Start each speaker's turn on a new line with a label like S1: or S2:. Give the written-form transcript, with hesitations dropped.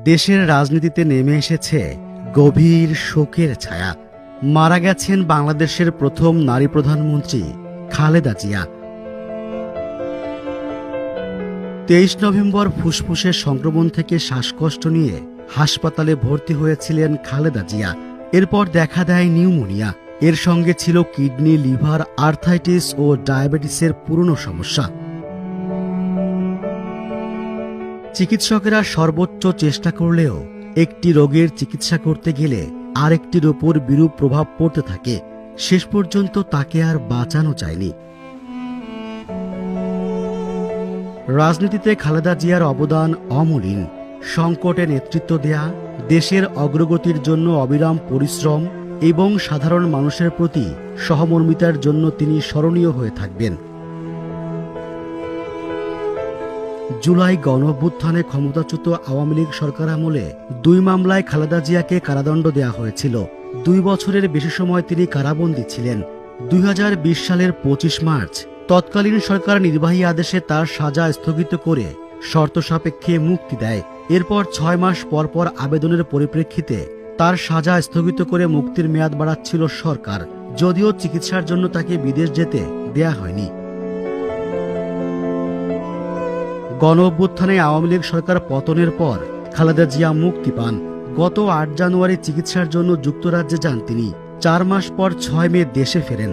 S1: দেশের রাজনীতিতে নেমে এসেছে গভীর শোকের ছায়া। মারা গেছেন বাংলাদেশের প্রথম নারী প্রধানমন্ত্রী খালেদা জিয়া। 23 নভেম্বর ফুসফুসের সংক্রমণ থেকে শ্বাসকষ্ট নিয়ে হাসপাতালে ভর্তি হয়েছিলেন খালেদা জিয়া। এরপর দেখা দেয় নিউমোনিয়া। এর সঙ্গে ছিল কিডনি, লিভার, আর্থাইটিস ও ডায়াবেটিসের পুরনো সমস্যা। চিকিৎসকেরা সর্বোচ্চ চেষ্টা করলেও একটি রোগের চিকিৎসা করতে গেলে আরেকটির ওপর বিরূপ প্রভাব পড়তে থাকে। শেষ পর্যন্ত তাকে আর বাঁচানো যায়নি। রাজনীতিতে খালেদা জিয়ার অবদান অমলিন। সংকটে নেতৃত্ব দেয়া, দেশের অগ্রগতির জন্য অবিরাম পরিশ্রম এবং সাধারণ মানুষের প্রতি সহমর্মিতার জন্য তিনি স্মরণীয় হয়ে থাকবেন। জুলাই গণঅভ্যুত্থানে ক্ষমতাচ্যুত আওয়ামী লীগ সরকার আমলে 2 মামলায় খালেদা জিয়াকে কারাদণ্ড দেয়া হয়েছিল। 2 বছরের বেশি সময় তিনি কারাবন্দী ছিলেন। 2020 সালের 25 মার্চ তৎকালীন সরকার নির্বাহী আদেশে তার সাজা স্থগিত করে শর্ত সাপেক্ষে মুক্তি দেয়। এরপর 6 মাস পর পর আবেদনের পরিপ্রেক্ষিতে তার সাজা স্থগিত করে মুক্তির মেয়াদ বাড়াচ্ছিল সরকার, যদিও চিকিৎসার জন্য তাকে বিদেশ যেতে দেয়া হয়নি। গণঅভ্যুত্থানে আওয়ামী লীগ সরকার পতনের পর খালেদা জিয়া মুক্তি পান। গত 8 জানুয়ারি চিকিৎসার জন্য যুক্তরাজ্যে যান তিনি। 4 মাস পর 6 মে দেশে ফেরেন।